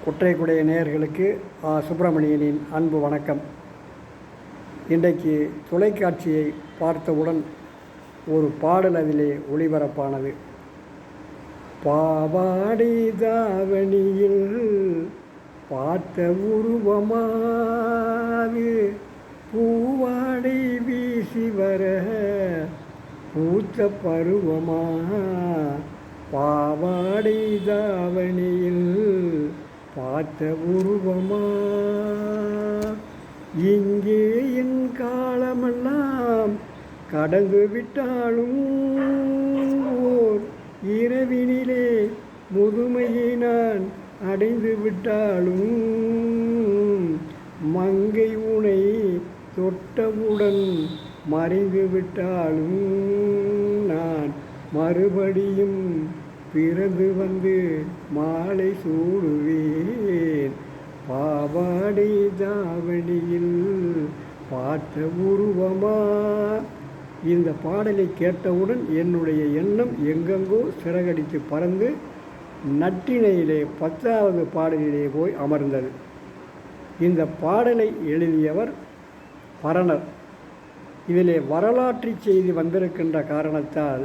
குற்றைக்குடைய நேயர்களுக்கு சுப்பிரமணியனின் அன்பு வணக்கம். இன்றைக்கு தொலைக்காட்சியை பார்த்தவுடன் ஒரு பாடல் அதிலே ஒளிபரப்பானது. பாவாடை தாவணியில் பார்த்த உருவமாது பூவாடை வீசி வர பூத்த பருவமா, பாவாடை தாவணியில் பார்த்த உருவமா, இங்கே என் காலமெல்லாம் கடந்து விட்டாலும் ஓர் இரவினிலே முதுமையை நான் அடைந்து விட்டாலும், மங்கை உனை தொட்டவுடன் மறைந்து விட்டாலும், நான் மறுபடியும் பிறந்து வந்து மாலை சூடுவேன், பாவாடை தாவணியில் பார்த்த உருவமா. இந்த பாடலை கேட்டவுடன் என்னுடைய எண்ணம் எங்கெங்கோ சிறகடித்து பறந்து நற்றிணையிலே 10வது பாடலிலே போய் அமர்ந்தது. இந்த பாடலை எழுதியவர் பரணர். இதிலே வரலாற்று செய்தி வந்திருக்கின்ற காரணத்தால்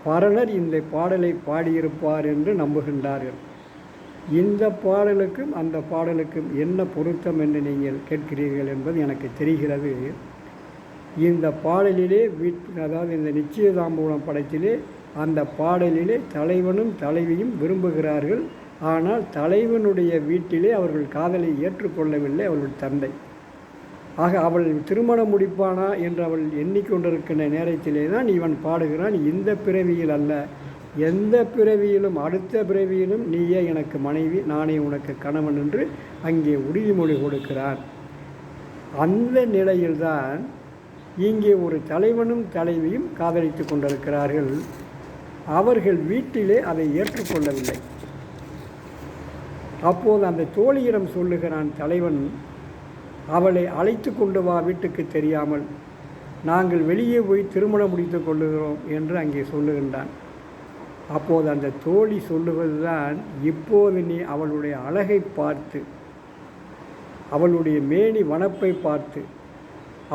பரணர் இந்த பாடலை பாடியிருப்பார் என்று நம்புகின்றார்கள். இந்த பாடலுக்கும் அந்த பாடலுக்கும் என்ன பொருத்தம் என்று நீங்கள் கேட்கிறீர்கள் என்பது எனக்கு தெரிகிறது. இந்த பாடலிலே அதாவது இந்த நிச்சயதாம்பூலம் படத்திலே அந்த பாடலிலே தலைவனும் தலைவியும் விரும்புகிறார்கள். ஆனால் தலைவனுடைய வீட்டிலே அவர்கள் காதலை ஏற்றுக்கொள்ளவில்லை அவர்கள் தந்தை. ஆக அவள் திருமணம் முடிப்பானா என்று அவள் எண்ணிக்கொண்டிருக்கின்ற நேரத்திலே தான் இவன் பாடுகிறான், இந்த பிறவியில் அல்ல, எந்த பிறவியிலும் அடுத்த பிறவியிலும் நீயே எனக்கு மனைவி, நானே உனக்கு கணவன் என்று அங்கே உறுதிமொழி கொடுக்கிறான். அந்த நிலையில்தான் இங்கே ஒரு தலைவனும் தலைவியும் காதலித்து கொண்டிருக்கிறார்கள். அவர்கள் வீட்டிலே அதை ஏற்றுக்கொள்ளவில்லை. அப்போது அந்த தோழியிடம் சொல்லுகிறான் தலைவன், அவளை அழைத்து கொண்டு வா வீட்டுக்கு தெரியாமல், நாங்கள் வெளியே போய் திருமணம் முடித்து கொள்ளுகிறோம் என்று அங்கே சொல்லுகின்றான். அப்போது அந்த தோழி சொல்லுவதுதான், இப்போது நீ அவளுடைய அழகை பார்த்து, அவளுடைய மேனி வனப்பை பார்த்து,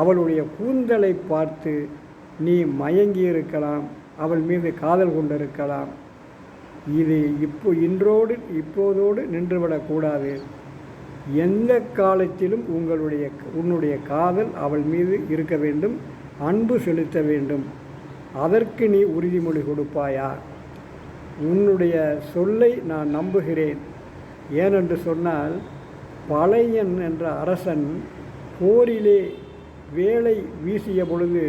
அவளுடைய கூந்தலை பார்த்து நீ மயங்கி இருக்கலாம், அவள் மீது காதல் கொண்டிருக்கலாம். இது இப்போதோடு நின்றுவிடக்கூடாது. எந்த காலத்திலும் உன்னுடைய காதல் அவள் மீது இருக்க வேண்டும், அன்பு செலுத்த வேண்டும். அதற்கு நீ உறுதிமொழி கொடுப்பாயா? உன்னுடைய சொல்லை நான் நம்புகிறேன். ஏனென்று சொன்னால், பழையன் என்ற அரசன் போரிலே வேலை வீசிய பொழுது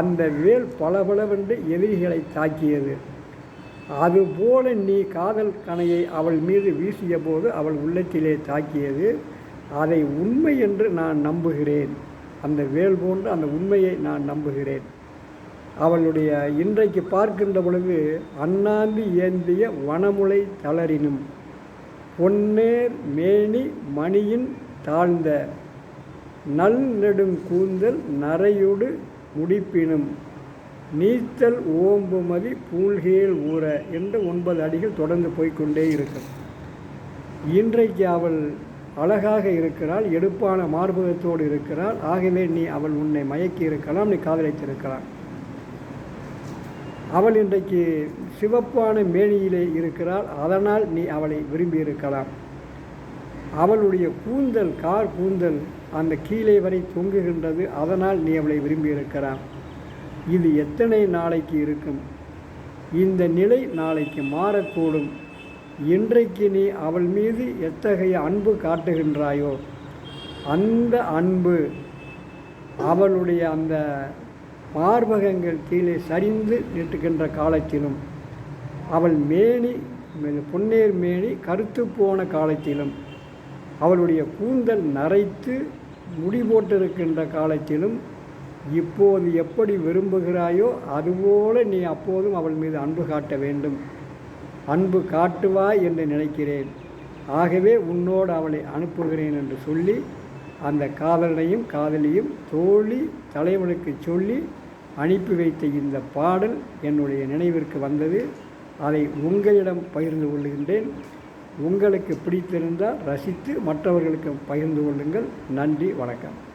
அந்த வேல் பலபலவென்று எதிரிகளை தாக்கியது. அதுபோல நீ காதல் கணையை அவள் மீது வீசிய போது அவள் உள்ளத்திலே தாக்கியது. அதை உண்மை என்று நான் நம்புகிறேன். அந்த வேல் போன்ற அந்த உண்மையை நான் நம்புகிறேன். அவளுடைய இன்றைக்கு பார்க்கின்ற பொழுது அண்ணாந்து ஏந்திய வனமுலை தளரினும் பொன்னேர் மேனி மணியின் தாழ்ந்த நல் நெடுங்கூந்தல் நரையொடு முடிப்பினும் நீத்தல் ஓம்புமதி பூல்கேல் ஊற என்று 9 அடிகள் தொடர்ந்து போய்கொண்டே இருக்கும். இன்றைக்கு அவள் அழகாக இருக்கிறாள், எடுப்பான மார்பகத்தோடு இருக்கிறாள். ஆகவே நீ அவள் உன்னை மயக்கி இருக்கலாம், நீ காதலித்திருக்கலாம். அவள் இன்றைக்கு சிவப்பான மேனியிலே இருக்கிறாள், அதனால் நீ அவளை விரும்பி இருக்கலாம். அவளுடைய கூந்தல் கூந்தல் அந்த கீழே வரை தொங்குகின்றது, அதனால் நீ அவளை விரும்பி இருக்கலாம். இது எத்தனை நாளைக்கு இருக்கும்? இந்த நிலை நாளைக்கு மாறக்கூடும். இன்றைக்கு நீ அவள் மீது எத்தகைய அன்பு காட்டுகின்றாயோ அந்த அன்பு அவளுடைய அந்த மார்பகங்கள் கீழே சரிந்து நிற்கின்ற காலத்திலும், அவள் மேனி பொன்னேர் மேனி கருத்து போன காலத்திலும், அவளுடைய கூந்தல் நரைத்து முடி போட்டிருக்கின்ற காலத்திலும், இப்போது எப்படி விரும்புகிறாயோ அதுபோல நீ அப்போதும் அவள் மீது அன்பு காட்ட வேண்டும். அன்பு காட்டுவாய் என்று நினைக்கிறேன். ஆகவே உன்னோடு அவளை அனுப்புகிறேன் என்று சொல்லி அந்த காதலனையும் காதலியும் தோழி தலைவனுக்கு சொல்லி அனுப்பி வைத்த இந்த பாடல் என்னுடைய நினைவிற்கு வந்தது. அதை உங்களிடம் பகிர்ந்து கொள்கின்றேன். உங்களுக்கு பிடித்திருந்தால் ரசித்து மற்றவர்களுக்கு பகிர்ந்து கொள்ளுங்கள். நன்றி, வணக்கம்.